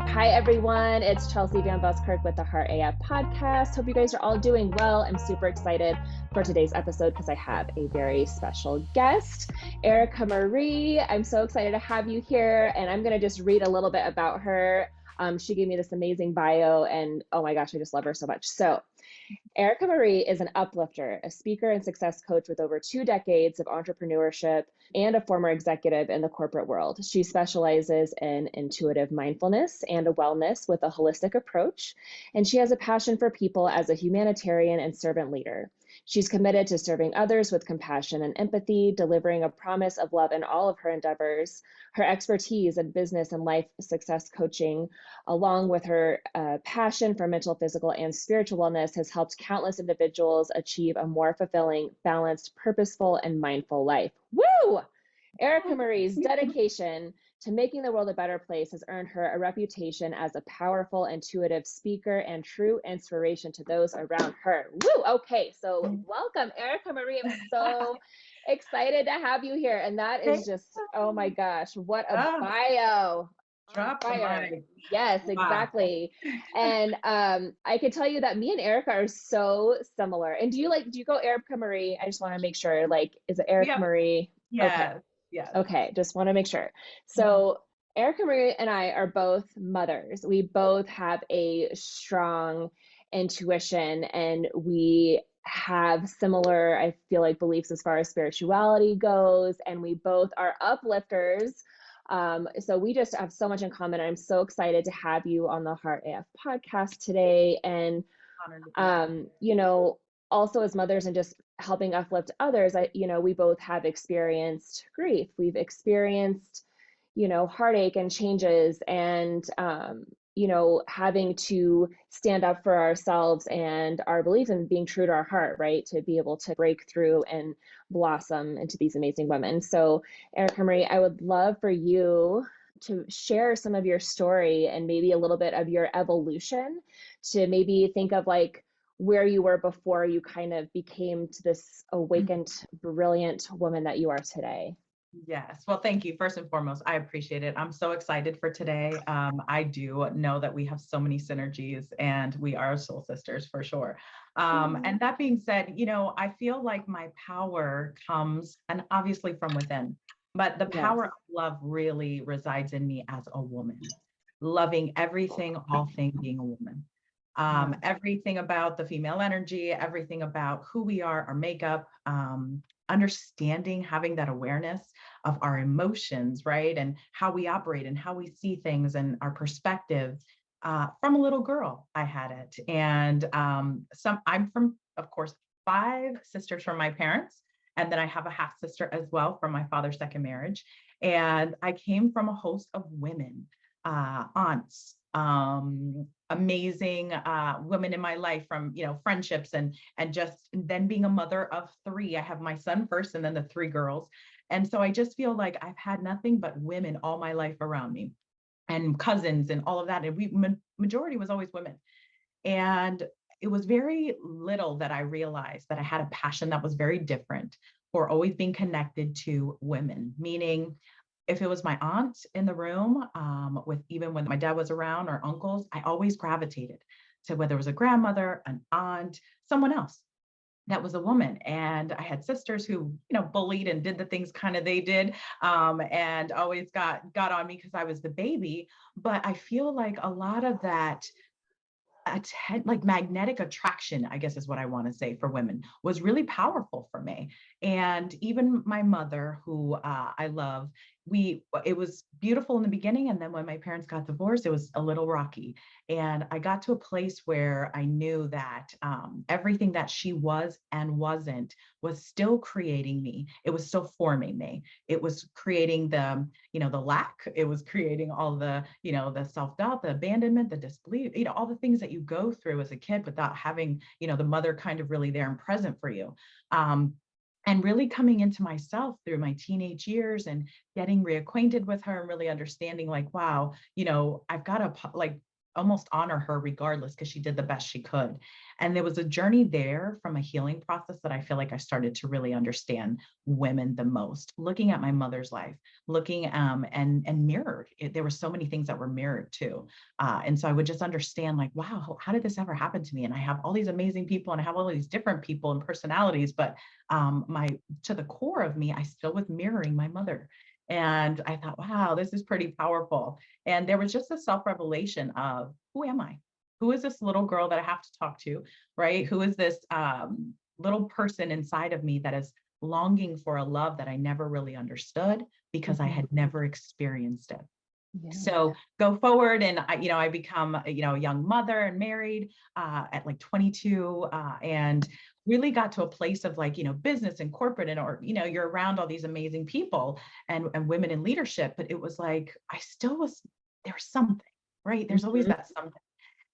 Hi, everyone. It's Chelsea Van Buskirk with the Heart AF podcast. Hope you guys are all doing well. I'm super excited for today's episode because I have a very special guest, Erica Marie. I'm so excited to have you here, and I'm going to just read a little bit about her. She gave me this amazing bio, and oh my gosh, I just love her so much. So, Erica Marie is an uplifter, a speaker and success coach with over 2 decades of entrepreneurship and a former executive in the corporate world. She specializes in intuitive mindfulness and wellness with a holistic approach, and she has a passion for people as a humanitarian and servant leader. She's committed to serving others with compassion and empathy, delivering a promise of love in all of her endeavors. Her expertise in business and life success coaching, along with her passion for mental, physical, and spiritual wellness, has helped countless individuals achieve a more fulfilling, balanced, purposeful, and mindful life. Woo! Erica Marie's dedication to making the world a better place has earned her a reputation as a powerful, intuitive speaker and true inspiration to those around her. Woo! Okay, so welcome, Erica Marie. I'm so excited to have you here. And that is just, oh my gosh, what a bio. Drop the mic. Yes, Wow. exactly. And I can tell you that me and Erica are so similar. And do you go Erica Marie? I just want to make sure, is it Erica Marie? Yeah. Okay. Yes. Okay, just want to make sure. So Erica Marie and I are both mothers. We both have a strong intuition, and we have similar, I feel like, beliefs as far as spirituality goes, and we both are uplifters. So we just have so much in common. I'm so excited to have you on the Heart AF podcast today. And also as mothers and just helping uplift others, we both have experienced grief. We've experienced, heartache and changes, and having to stand up for ourselves and our beliefs and being true to our heart, right? To be able to break through and blossom into these amazing women. So, Erica Marie, I would love for you to share some of your story and maybe a little bit of your evolution, to maybe think of where you were before you kind of became to this awakened, brilliant woman that you are today. Yes. Well, thank you. First and foremost, I appreciate it. I'm so excited for today. I do know that we have so many synergies and we are soul sisters for sure. And that being said, I feel like my power comes, and obviously from within, but the power of love really resides in me as a woman, loving everything, all things, being a woman. Everything about the female energy, everything about who we are, our makeup, understanding, having that awareness of our emotions, right? And how we operate and how we see things and our perspective. From a little girl, I had it. And I'm from, of course, 5 sisters from my parents. And then I have a half sister as well from my father's second marriage. And I came from a host of women, aunts, amazing women in my life, from friendships and just then being a mother of 3. I have my son first and then the 3 girls. And so I just feel like I've had nothing but women all my life around me, and cousins and all of that. And majority was always women. And it was very little that I realized that I had a passion that was very different for always being connected to women, meaning if it was my aunt in the room, even when my dad was around, or uncles, I always gravitated to whether it was a grandmother, an aunt, someone else that was a woman. And I had sisters who, bullied and did the things kind of they did, and always got on me because I was the baby. But I feel like a lot of that magnetic attraction, I guess is what I want to say, for women was really powerful for me. And even my mother, who I love, it was beautiful in the beginning. And then when my parents got divorced, it was a little rocky. And I got to a place where I knew that everything that she was and wasn't was still creating me. It was still forming me. It was creating the lack. It was creating all the, the self-doubt, the abandonment, the disbelief, all the things that you go through as a kid without having, the mother kind of really there and present for you. And really coming into myself through my teenage years and getting reacquainted with her and really understanding wow, I've got to almost honor her regardless, because she did the best she could. And there was a journey there from a healing process that I feel like I started to really understand women the most, looking at my mother's life, looking and mirrored. There were so many things that were mirrored too. And so I would just understand like, wow, how did this ever happen to me? And I have all these amazing people and I have all these different people and personalities, but to the core of me, I still was mirroring my mother. And I thought, wow, this is pretty powerful. And there was just a self-revelation of, who am I? Who is this little girl that I have to talk to, right? Who is this little person inside of me that is longing for a love that I never really understood because I had never experienced it. Yeah. So go forward, and I become a young mother and married at like 22, and really got to a place of like business and corporate, and you're around all these amazing people and women in leadership, but it was like I still was there's something, right? There's always that something.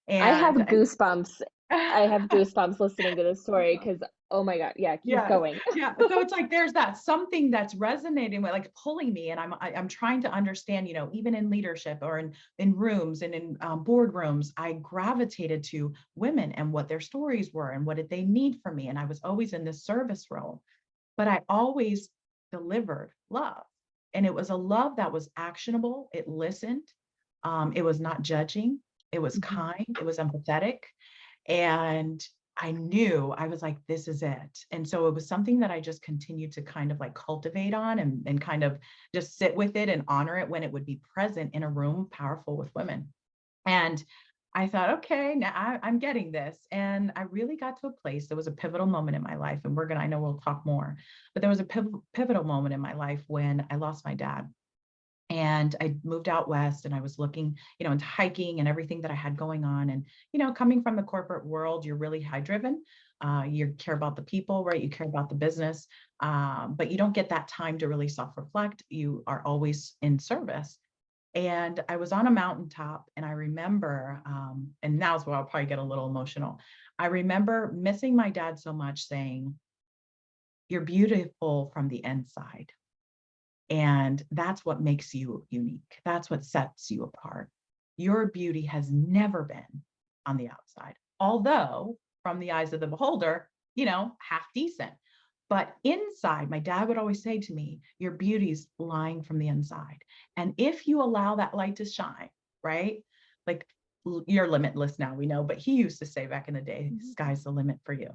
I have And goosebumps. I have goosebumps listening to this story because, oh my God, yeah, keep Yes. going. Yeah. So it's like there's that something that's resonating with, like pulling me, and I'm trying to understand. Even in leadership or in rooms and in boardrooms, I gravitated to women and what their stories were and what did they need from me, and I was always in this service role, but I always delivered love, and it was a love that was actionable. It listened. It was not judging. It was kind. It was empathetic. And I knew, I was like, this is it. And so it was something that I just continued to kind of like cultivate on and kind of just sit with it and honor it when it would be present in a room powerful with women. And I thought, okay, now I'm getting this. And I really got to a place. There was a pivotal moment in my life, and I know we'll talk more, but there was a pivotal moment in my life when I lost my dad. And I moved out west, and I was looking, into hiking and everything that I had going on. And, coming from the corporate world, you're really high driven. You care about the people, right? You care about the business, but you don't get that time to really self-reflect. You are always in service. And I was on a mountaintop, and I remember, and now's where I'll probably get a little emotional. I remember missing my dad so much, saying, "You're beautiful from the inside. And that's what makes you unique. That's what sets you apart. Your beauty has never been on the outside, although from the eyes of the beholder, half decent. But inside, my dad would always say to me, your beauty's lying from the inside. And if you allow that light to shine, right? Like you're limitless now, we know, but he used to say back in the day, sky's the limit for you.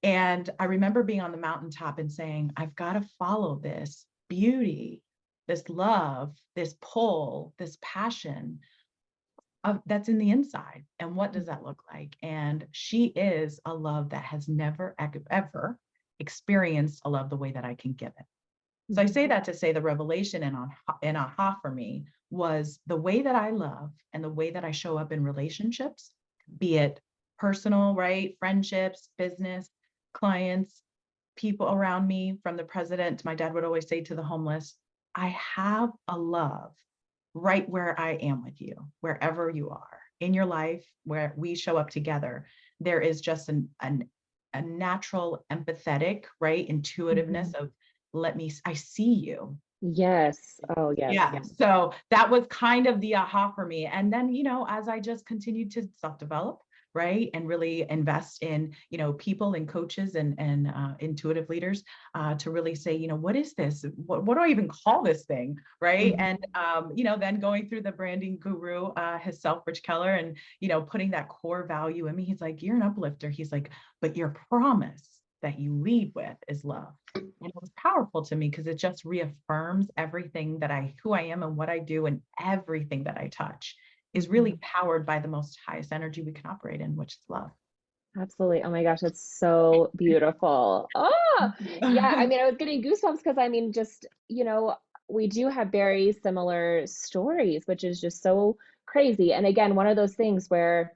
And I remember being on the mountaintop and saying, I've got to follow this beauty, this love, this pull, this passion that's in the inside. And what does that look like? And she is a love that has never, ever experienced a love the way that I can give it. So I say that to say the revelation and aha for me was the way that I love and the way that I show up in relationships, be it personal, right? Friendships, business, clients, people around me, from the president, my dad would always say, to the homeless, I have a love right where I am with you, wherever you are in your life, where we show up together. There is just a natural empathetic, right? Intuitiveness of I see you. Yes. Oh, yes. Yeah. So that was kind of the aha for me. And then, as I just continued to self-develop, right, and really invest in, people and coaches and intuitive leaders to really say, what is this? What do I even call this thing? Right. And, then going through the branding guru himself, Rich Keller, and, putting that core value in me, he's like, you're an uplifter. He's like, but your promise that you lead with is love. And it was powerful to me because it just reaffirms everything who I am and what I do, and everything that I touch is really powered by the most highest energy we can operate in, which is love. Absolutely. Oh my gosh, it's so beautiful. Oh, yeah. I mean, I was getting goosebumps because just, we do have very similar stories, which is just so crazy. And again, one of those things where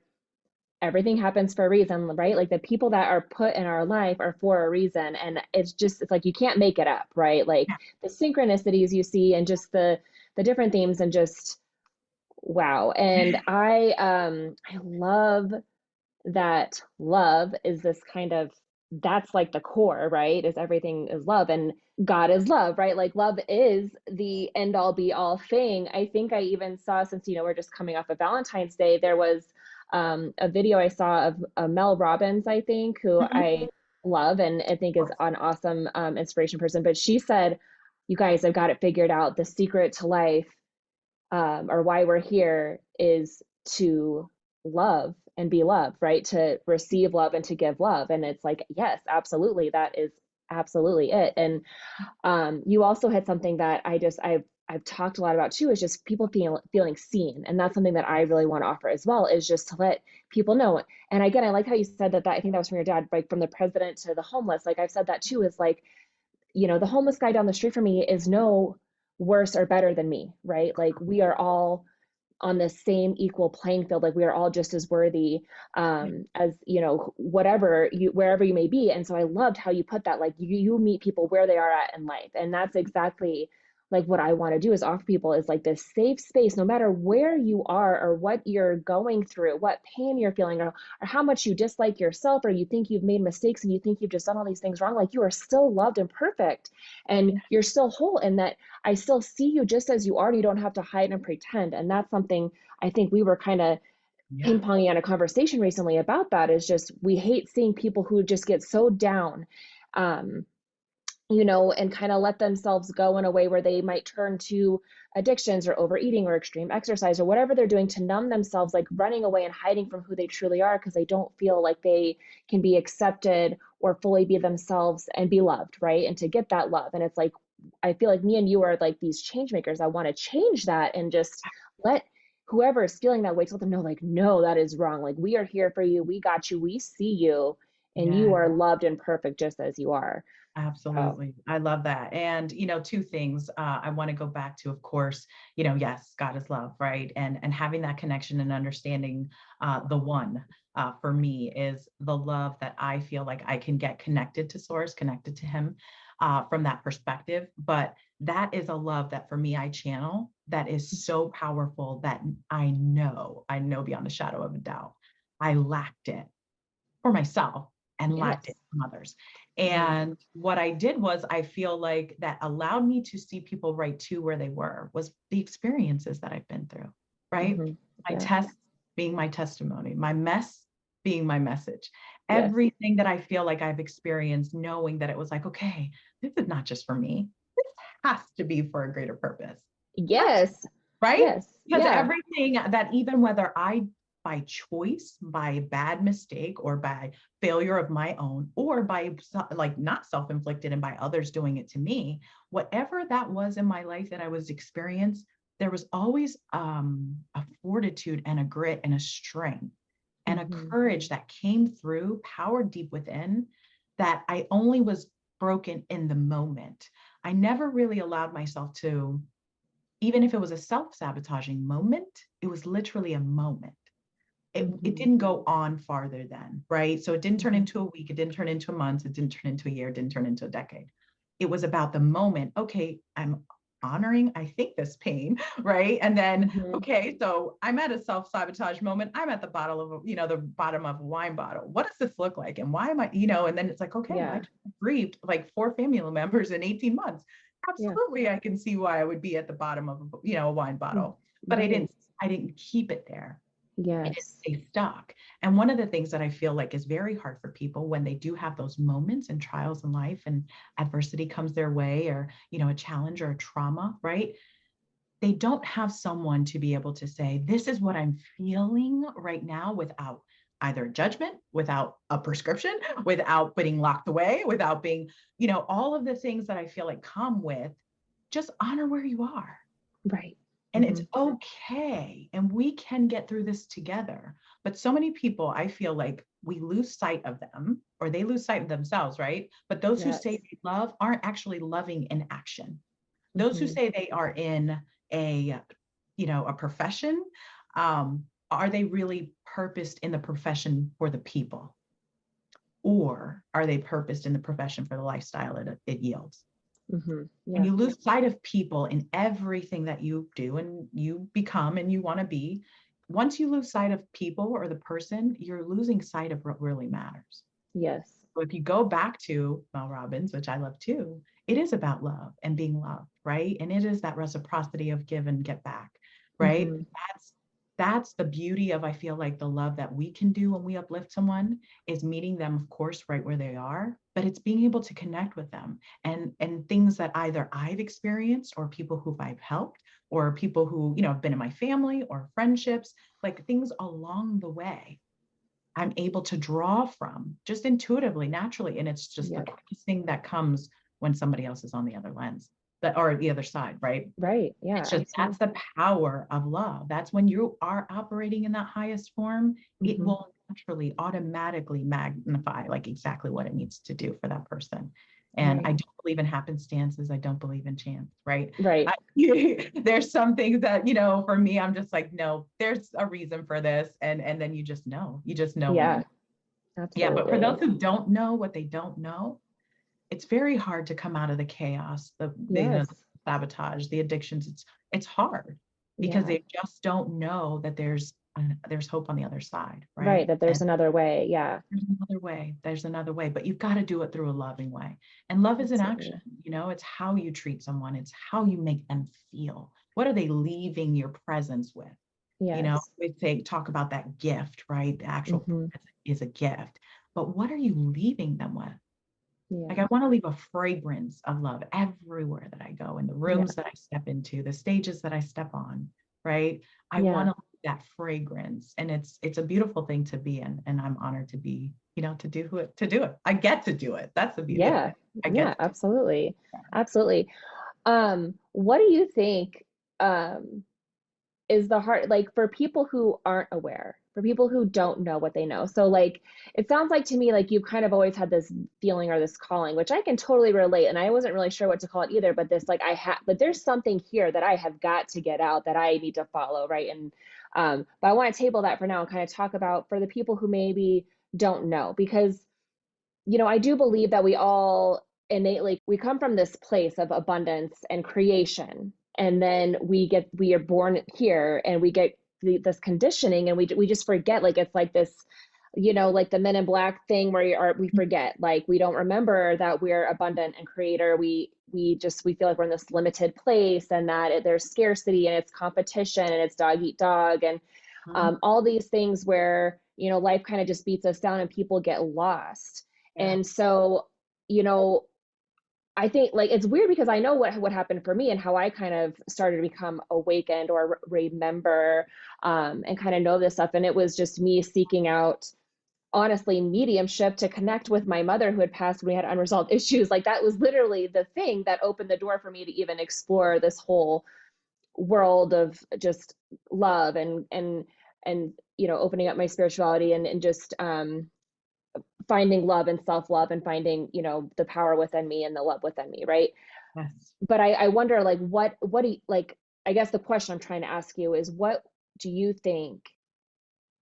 everything happens for a reason, right? Like the people that are put in our life are for a reason. And it's like you can't make it up, right? Like the synchronicities you see and just the different themes and just wow. And I love that love is this kind of that's like the core, right? Is everything is love, and God is love, right? Like love is the end all be all thing. I think I even saw, since, we're just coming off of Valentine's Day, there was a video I saw of Mel Robbins, I think, who Mhm. I love and I think is Of an awesome inspiration person. But she said, you guys, I've got it figured out. The secret to life, or why we're here, is to love and be loved, right? To receive love and to give love. And it's like, yes, absolutely. That is absolutely it. And you also had something that I've talked a lot about too, is just people feeling seen. And that's something that I really want to offer as well, is just to let people know. And again, I like how you said that, I think that was from your dad, like from the president to the homeless. Like I've said that too, is like, the homeless guy down the street from me is no worse or better than me, right? Like we are all on the same equal playing field. Like we are all just as worthy, as, whatever you, wherever you may be. And so I loved how you put that, like you meet people where they are at in life. And that's exactly like what I want to do, is offer people is like this safe space, no matter where you are or what you're going through, what pain you're feeling, or how much you dislike yourself, or you think you've made mistakes and you think you've just done all these things wrong. Like you are still loved and perfect, and you're still whole, and that I still see you just as you are, and you don't have to hide and pretend. And that's something I think we were kind of yeah. ping-ponging on a conversation recently about, that is just, we hate seeing people who just get so down, um, and kind of let themselves go in a way where they might turn to addictions or overeating or extreme exercise or whatever they're doing to numb themselves, like running away and hiding from who they truly are, because they don't feel like they can be accepted or fully be themselves and be loved, right? And to get that love. And it's like, I feel like me and you are like these change makers. I want to change that and just let whoever is feeling that way, to let them know, like, no, that is wrong. Like, we are here for you. We got you. We see you, and you Yeah. are loved and perfect just as you are. So, Absolutely. I love that. And, two things I want to go back to, of course, yes, God is love, right? And having that connection and understanding the one for me is the love that I feel like I can get connected to source, connected to him from that perspective. But that is a love that for me, I channel, that is so powerful that I know beyond a shadow of a doubt, I lacked it for myself and lacked yes. it from others. Hmm. And what I did was, I feel like that allowed me to see people right to where they were, was the experiences that I've been through, right? Hmm. My Yeah. tests being my testimony, my mess being my message, Yes. everything that I feel like I've experienced, knowing that it was like, okay, this is not just for me. This has to be for a greater purpose. Has to, Yes. right? Yes. Because Yeah. everything that, even whether I, by choice, by bad mistake, or by failure of my own, or by like not self-inflicted and by others doing it to me, whatever that was in my life that I was experiencing, there was always a fortitude and a grit and a strength and a Hmm. courage that came through, power deep within, that I only was broken in the moment. I never really allowed myself to, even if it was a self-sabotaging moment, it was literally a moment. It Hmm. didn't go on farther then, right? So it didn't turn Hmm. into a week, it didn't turn into a month, it didn't turn into a year, it didn't turn into a decade. It was about the moment. Okay, I'm honoring, I think, this pain, right? And then, Hmm. okay, so I'm at a self-sabotage moment. I'm at the bottom of the bottom of a wine bottle. What does this look like? And why am I, and then it's like, okay, well, I Yeah. just grieved like 4 family members in 18 months. Yeah. Absolutely, I can see why I would be at the bottom of a wine bottle. But I Right. didn't keep it there. I didn't Yes. stay stuck. And one of the things that I feel like is very hard for people when they do have those moments and trials in life and adversity comes their way, or, a challenge or a trauma, right? They don't have someone to be able to say, this is what I'm feeling right now, without either judgment, without a prescription, without being locked away, without being, all of the things that I feel like come with, just honor where you are. Right. And it's Hmm. okay. And we can get through this together. But so many people, I feel like we lose sight of them, or they lose sight of themselves, right? But those who say Yes. they love aren't actually loving in action. Those who Hmm. say they are in a profession, are they really purposed in the profession for the people? Or are they purposed in the profession for the lifestyle it yields? Hmm. And Yeah. you lose sight of people in everything that you do and you become and you want to be. Once you lose sight of people or the person, you're losing sight of what really matters. Yes. So if you go back to Mel Robbins, which I love too, it is about love and being loved, right? And it is that reciprocity of give and get back, right? Mm-hmm. That's the beauty of, I feel like, the love that we can do when we uplift someone is meeting them, of course, right where they are, but it's being able to connect with them and things that either I've experienced or people who I've helped or people who, have been in my family or friendships, like things along the way I'm able to draw from just intuitively, naturally. And it's just the thing that comes when somebody else is on the other lens, or the other side, right? Right. Yeah. It's just, that's the power of love. That's when you are operating in that highest form, it will naturally, automatically magnify like exactly what it needs to do for that person. And I don't believe in happenstances. I don't believe in chance, right? Right. There's some things that, for me, I'm just like, no, there's a reason for this. And then you just know. Yeah. Absolutely. Yeah, but for Absolutely. those who don't know what they don't know, it's very hard to come out of the chaos, the sabotage, the addictions. It's hard because they just don't know that there's hope on the other side, right? Right. That there's another way. Yeah. There's another way, but you've got to do it through a loving way. And love is an action, it's how you treat someone. It's how you make them feel. What are they leaving your presence with? Yes. We talk about that gift, right? The actual present is a gift, but what are you leaving them with? Like, I want to leave a fragrance of love everywhere that I go, in the rooms that I step into, the stages that I step on, right? I want to leave that fragrance, and it's a beautiful thing to be in, and I'm honored to be, to do it. I get to do it. That's the beauty of it. I get to absolutely. Absolutely. What do you think is the hard, like, for people who aren't aware, for people who don't know what they know? So like, it sounds like to me like you've kind of always had this feeling or this calling, which I can totally relate, and I wasn't really sure what to call it either, but this, like, but there's something here that I have got to get out, that I need to follow, right? And but I want to table that for now and kind of talk about for the people who maybe don't know, because I do believe that we all innately, we come from this place of abundance and creation, and then we are born here and we get this conditioning, and we just forget, like, it's like this, like the Men in Black thing where we forget, like, we don't remember that we're abundant and creator. We feel like we're in this limited place, and that there's scarcity and it's competition and it's dog eat dog, and all these things where life kind of just beats us down and people get lost. And so, I think, like, it's weird because I know what happened for me and how I kind of started to become awakened or remember, and kind of know this stuff. And it was just me seeking out, honestly, mediumship to connect with my mother who had passed when we had unresolved issues. Like, that was literally the thing that opened the door for me to even explore this whole world of just love and opening up my spirituality and just finding love and self-love and finding the power within me and the love within me, right? Yes. But I wonder, like, what do you, like, I guess the question I'm trying to ask you is, what do you think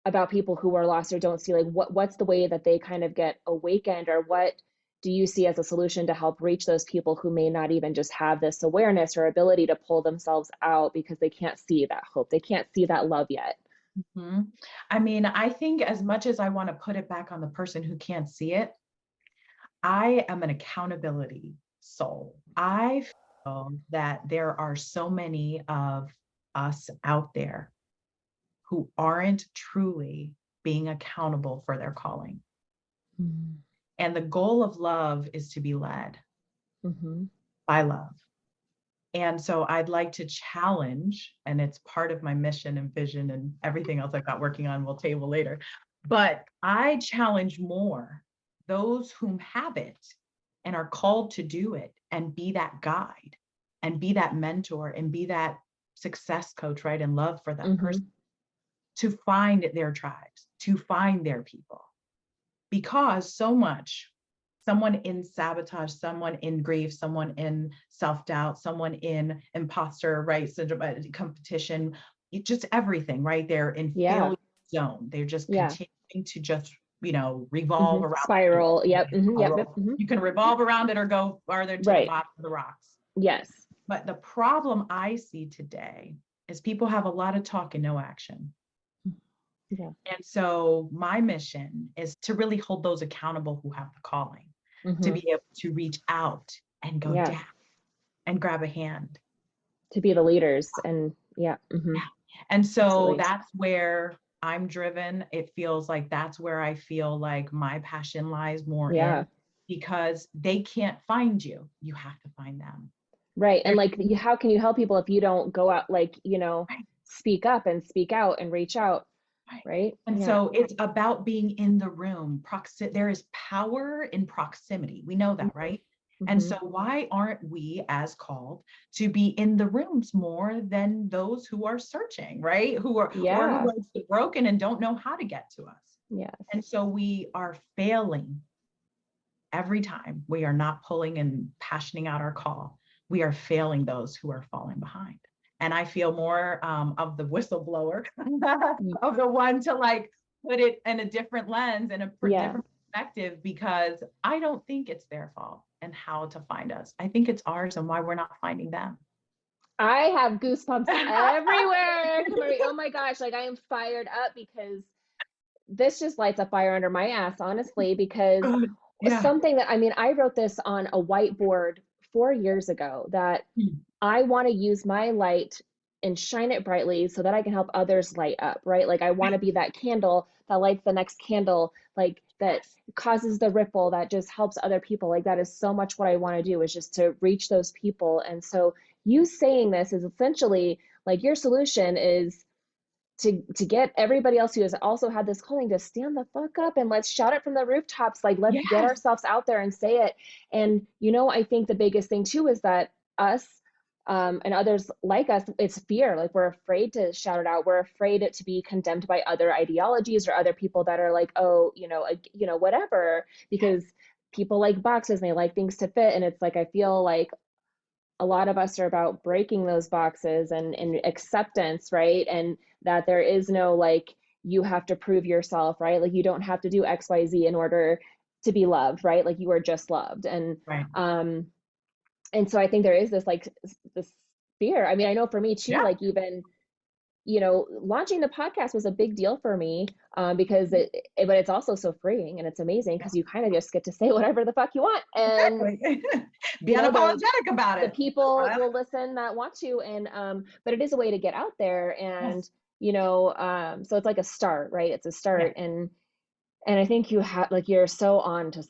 about people who are lost or don't see, like, what's the way that they kind of get awakened, or what do you see as a solution to help reach those people who may not even just have this awareness or ability to pull themselves out because they can't see that hope, they can't see that love yet? I mean, I think, as much as I want to put it back on the person who can't see it, I am an accountability soul. I feel that there are so many of us out there who aren't truly being accountable for their calling. And the goal of love is to be led by love. And so I'd like to challenge, and it's part of my mission and vision and everything else I've got working on, we'll table later, but I challenge more those whom have it and are called to do it and be that guide and be that mentor and be that success coach, right? And love for that person, to find their tribes, to find their people. Because so much, someone in sabotage, someone in grief, someone in self-doubt, someone in imposter, right? Syndrome, competition, just everything, right? They're in failure zone. They're just continuing to just, revolve around. Spiral. Yep. You can revolve around it or go farther to the bottom of the rocks. Yes. But the problem I see today is people have a lot of talk and no action. Yeah. And so my mission is to really hold those accountable who have the calling, to be able to reach out and go Yeah. down and grab a hand. To be the leaders and yeah. Yeah. And so Absolutely. that's where I'm driven. It feels like that's where I feel like my passion lies more Yeah. in, because they can't find you. You have to find them. Right. And There's like, how can you help people if you don't go out, like, right, speak up and speak out and reach out? right. Right. And Yeah. so it's about being in the room. There is power in proximity. We know that, right? And Mm-hmm. so why aren't we as called to be in the rooms more than those who are searching, right? Who are, or who Yeah. are broken and don't know how to get to us. And Yes. so we are failing every time we are not pulling and passioning out our call. We are failing those who are falling behind. And I feel more of the whistleblower, of the one to like put it in a different lens and a Yeah. different perspective, because I don't think it's their fault and how to find us. I think it's ours and why we're not finding them. I have goosebumps everywhere. Kamari. Oh my gosh. Like I am fired up because this just lights a fire under my ass, honestly, because Good. Yeah. something that, I mean, I wrote this on a whiteboard 4 years ago that I want to use my light and shine it brightly so that I can help others light up, right? Like I want to be that candle that lights the next candle, like that causes the ripple that just helps other people. Like that is so much what I want to do, is just to reach those people. And so you saying this is essentially like your solution is to get everybody else who has also had this calling to stand the fuck up and let's shout it from the rooftops. Like let's get Yes. ourselves out there and say it. And I think the biggest thing too is that us and others like us, it's fear. Like we're afraid to shout it out. We're afraid it to be condemned by other ideologies or other people that are like, oh, whatever, because people like boxes and they like things to fit. And it's like, I feel like a lot of us are about breaking those boxes and acceptance, right? And that there is no like, you have to prove yourself, right? Like you don't have to do XYZ in order to be loved, right? Like you are just loved. Right. And so I think there is this like this fear. I mean, I know for me too, Yeah. like even launching the podcast was a big deal for me, because but it's also so freeing and it's amazing because you kind of just get to say whatever the fuck you want, and Exactly. Be you know the unapologetic about the it. people will listen that want to, and but it is a way to get out there, and Yes. so it's like a start, right? It's a Yeah. start, and I think you have like you're so on to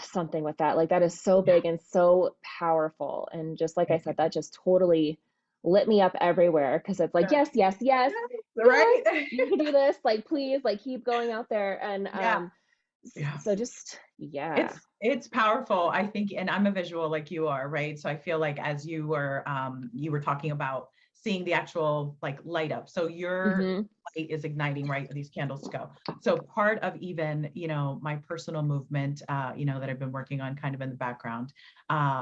something with that. Like that is so Yeah. big and so powerful. And just like I Thank said, that just totally lit me up everywhere because it's like, you. yes, yes, yes, yes, Right? you can do this. Like, please, like keep going out there. And Yeah. Yeah. so just yeah. It's powerful, I think, and I'm a visual like you are, right? So I feel like as you were talking about seeing the actual like light up. So your Mm-hmm. light is igniting, right? These candles go. So part of even, my personal movement, that I've been working on kind of in the background,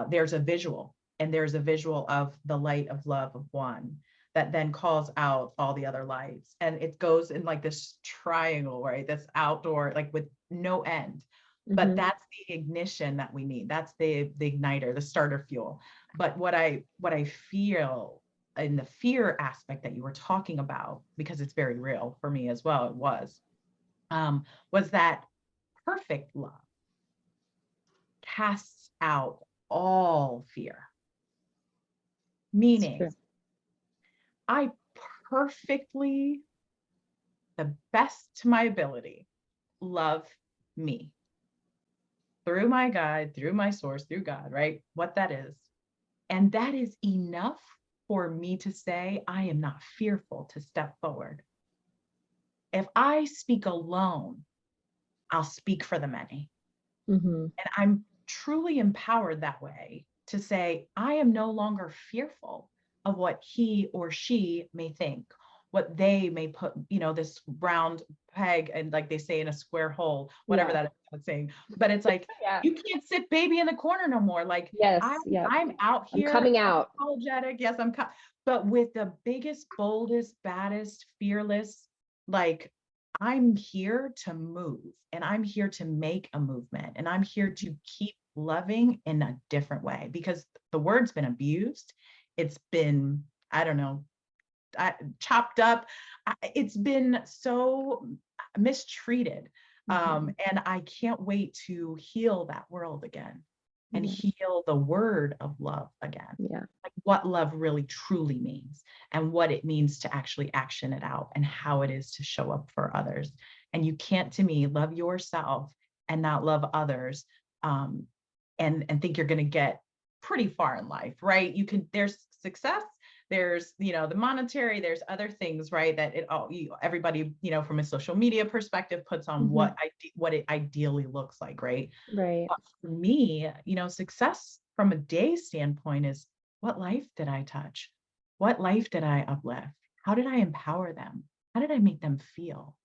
there's a visual, and there's a visual of the light of love of one that then calls out all the other lights. And it goes in like this triangle, right? This outdoor, like with no end. But Mm-hmm. that's the ignition that we need. That's the igniter, the starter fuel. But what I feel in the fear aspect that you were talking about, because it's very real for me as well, was that perfect love casts out all fear. It's Meaning, true. I perfectly, the best to my ability, love me through my guide, through my source, through God, right? What that is. And that is enough for me to say, I am not fearful to step forward. If I speak alone, I'll speak for the many. Mm-hmm. And I'm truly empowered that way to say, I am no longer fearful of what he or she may think, what they may put, this round peg and like they say in a square hole, whatever Yeah. that is I'm saying. But it's like, Yeah. you can't sit baby in the corner no more. Like Yes. Yeah. I'm out I'm here coming out. unapologetic. Yes, but with the biggest, boldest, baddest, fearless, like I'm here to move, and I'm here to make a movement, and I'm here to keep loving in a different way, because the word's been abused. It's been, I don't know, chopped up. It's been so mistreated. And I can't wait to heal that world again and heal the word of love again. Yeah. Like what love really truly means and what it means to actually action it out and how it is to show up for others. And you can't, to me, love yourself and not love others, and think you're going to get pretty far in life, right? There's success, there's, the monetary, there's other things, right? That everybody, from a social media perspective puts on what it ideally looks like, right? Right. But for me, success from a day standpoint is, what life did I touch? What life did I uplift? How did I empower them? How did I make them feel?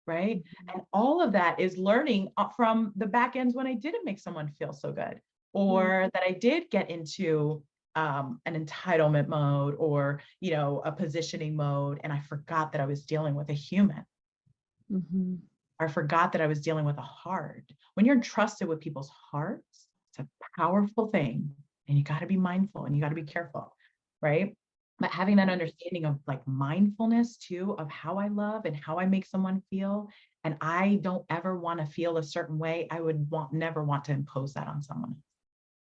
Right. And all of that is learning from the back ends when I didn't make someone feel so good, or that I did get into an entitlement mode, or, a positioning mode. And I forgot that I was dealing with a human. I forgot that I was dealing with a heart. When you're entrusted with people's hearts, it's a powerful thing. And you got to be mindful and you got to be careful. Right. But having that understanding of like mindfulness too, of how I love and how I make someone feel. And I don't ever want to feel a certain way. I would never want to impose that on someone.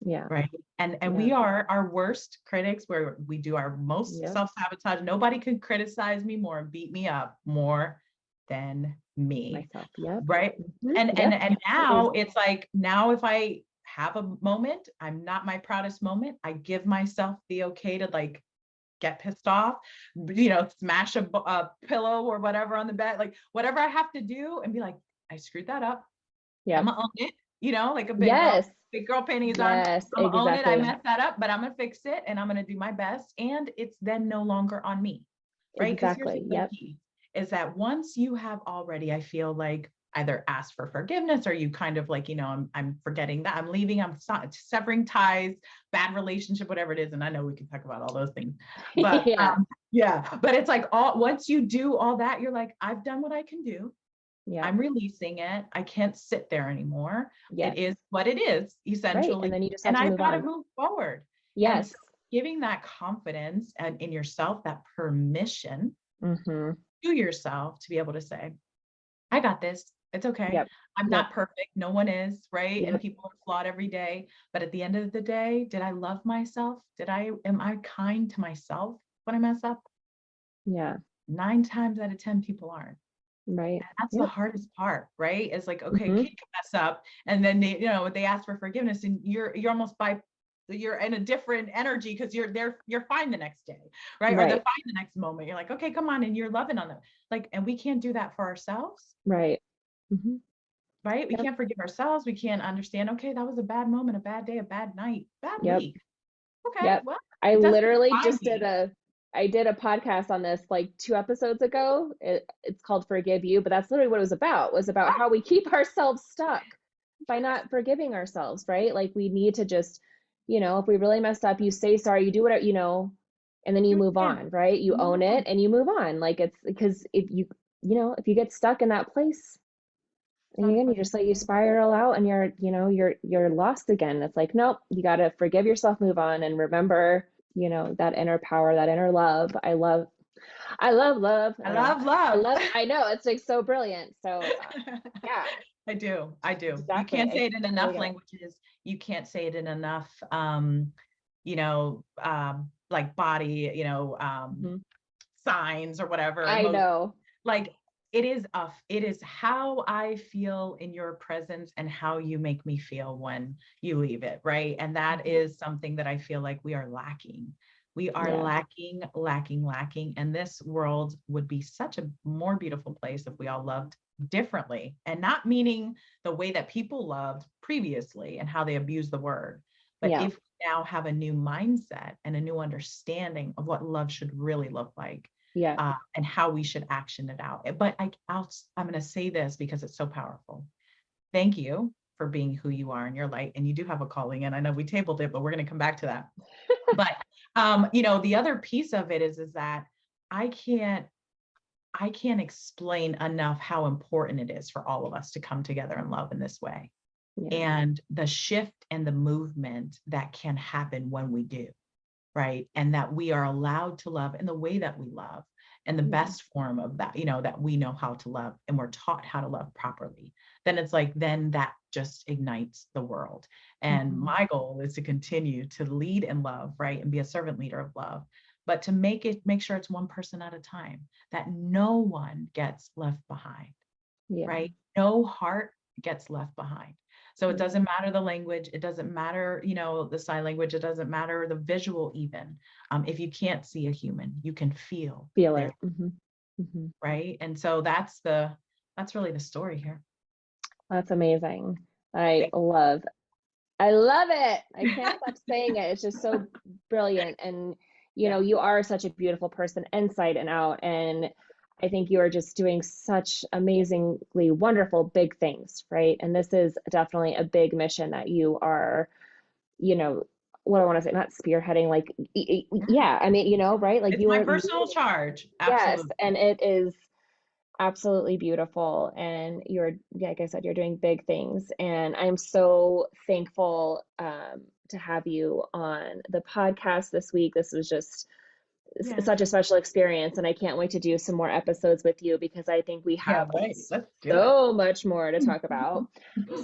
Yeah. Right. And we are our worst critics, where we do our most self-sabotage. Nobody could criticize me more and beat me up more than me. Myself. Yep. Right. And now it's like, now if I have a moment, I'm not my proudest moment, I give myself the okay to like get pissed off, smash a pillow or whatever on the bed, like whatever I have to do, and be like, I screwed that up. Yeah. I'm gonna own it, like a big girl panties on. I'm gonna own it. I messed that up, but I'm gonna fix it and I'm gonna do my best. And it's then no longer on me. Right. Because here's the key is that once you have already, I feel like, either asked for forgiveness, or you kind of like, I'm forgetting that, I'm leaving, I'm severing ties, bad relationship, whatever it is. And I know we can talk about all those things, but but it's like once you do all that, you're like, I've done what I can do. I'm releasing it. I can't sit there anymore. It is what it is, essentially. Right. And then you just have to I've got to move forward. Yes. And so giving that confidence and in yourself, that permission to yourself to be able to say, I got this. It's okay. I'm not perfect. No one is, right? And people are flawed every day. But at the end of the day, did I love myself? Am I kind to myself when I mess up? Yeah. 9 times out of 10 people aren't. Right. And that's the hardest part, right? It's like, okay, kid can mess up. And then they ask for forgiveness, and you're almost you're in a different energy because you're fine the next day, right? Or they're fine the next moment. You're like, okay, come on. And you're loving on them. Like, and we can't do that for ourselves. Right. Right. We can't forgive ourselves. We can't understand, okay, that was a bad moment, a bad day, a bad night, bad week. Okay. Well, I literally just did a podcast on this like 2 episodes ago. It's called Forgive You, but that's literally what it was about how we keep ourselves stuck by not forgiving ourselves, right? Like we need to just, if we really messed up, you say sorry, you do whatever, and then you move on, right? You own it and you move on. Like it's because if you get stuck in that place, and again, you just you spiral out and you're lost again. It's like, nope, you got to forgive yourself, move on, and remember, that inner power, that inner love. I love love. I know it's like so brilliant. So yeah. I do. Exactly. You can't say it in enough languages. You can't say it in enough, like body, signs or whatever. I know. Like it is how I feel in your presence and how you make me feel when you leave it, right? And that is something that I feel like we are lacking. We are lacking. And this world would be such a more beautiful place if we all loved differently, and not meaning the way that people loved previously and how they abused the word. But if we now have a new mindset and a new understanding of what love should really look like, and how we should action it out. But I'm going to say this because it's so powerful. Thank you for being who you are in your light. And you do have a calling. And I know we tabled it, but we're going to come back to that. But, the other piece of it is that I can't explain enough how important it is for all of us to come together and love in this way. And the shift and the movement that can happen when we do. right? And that we are allowed to love in the way that we love, and the best form of that, that we know how to love and we're taught how to love properly, then it's like, then that just ignites the world. And my goal is to continue to lead in love, right? And be a servant leader of love, but to make sure it's one person at a time, that no one gets left behind, right? No heart gets left behind. So it doesn't matter the language. It doesn't matter, the sign language. It doesn't matter the visual even. If you can't see a human, you can feel it. Right. And so that's really the story here. That's amazing. I love it. I can't stop saying it. It's just so brilliant. And, you are such a beautiful person inside and out. And I think you are just doing such amazingly wonderful, big things, right? And this is definitely a big mission that you are, what I want to say, not spearheading, like, yeah, I mean, right? Like it's my personal charge. Absolutely. Yes. And it is absolutely beautiful. And you're, like I said, you're doing big things. And I'm so thankful to have you on the podcast this week. This was just such a special experience. And I can't wait to do some more episodes with you, because I think we have so much more to talk about.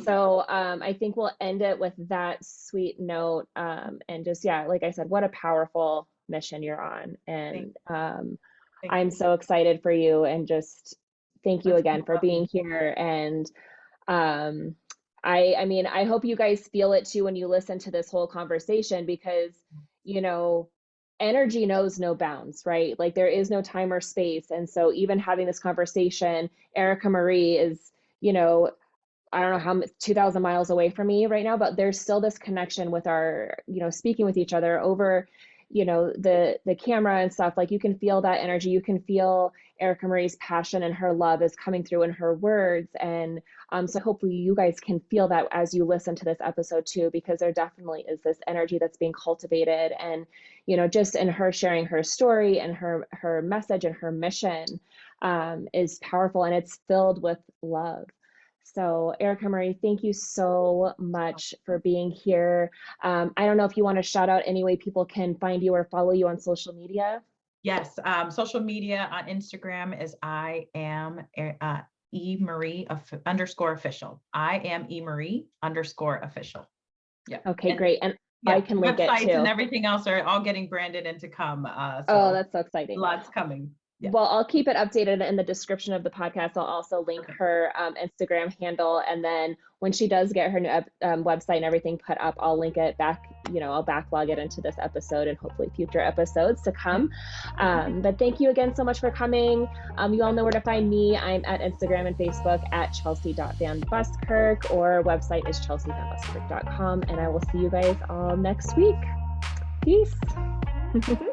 So I think we'll end it with that sweet note. And just, like I said, what a powerful mission you're on. And I'm so excited for you, and just thank you again for being here. And I mean, I hope you guys feel it too when you listen to this whole conversation, because, energy knows no bounds, right? Like there is no time or space. And so even having this conversation, Erica Marie is, I don't know how 2,000 miles away from me right now, but there's still this connection with our, speaking with each other over, the camera and stuff. Like you can feel that energy. You can feel Erica Marie's passion and her love is coming through in her words. And so hopefully you guys can feel that as you listen to this episode too, because there definitely is this energy that's being cultivated. And, just in her sharing her story and her message and her mission is powerful, and it's filled with love. So Erica Marie, thank you so much for being here. I don't know if you want to shout out any way people can find you or follow you on social media. Yes. Social media on Instagram is I am @eMarie _official. I am @eMarie _official. Yeah. Okay, great. And I can link it too. Websites and everything else are all getting branded and to come. Oh, that's so exciting. Lots coming. Yeah. Well, I'll keep it updated in the description of the podcast. I'll also link her Instagram handle. And then when she does get her new website and everything put up, I'll link it back, I'll backlog it into this episode and hopefully future episodes to come. But thank you again so much for coming. You all know where to find me. I'm at Instagram and Facebook at Chelsea.VanBuskirk, or website is chelseavanbuskirk.com. And I will see you guys all next week. Peace.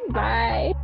Bye.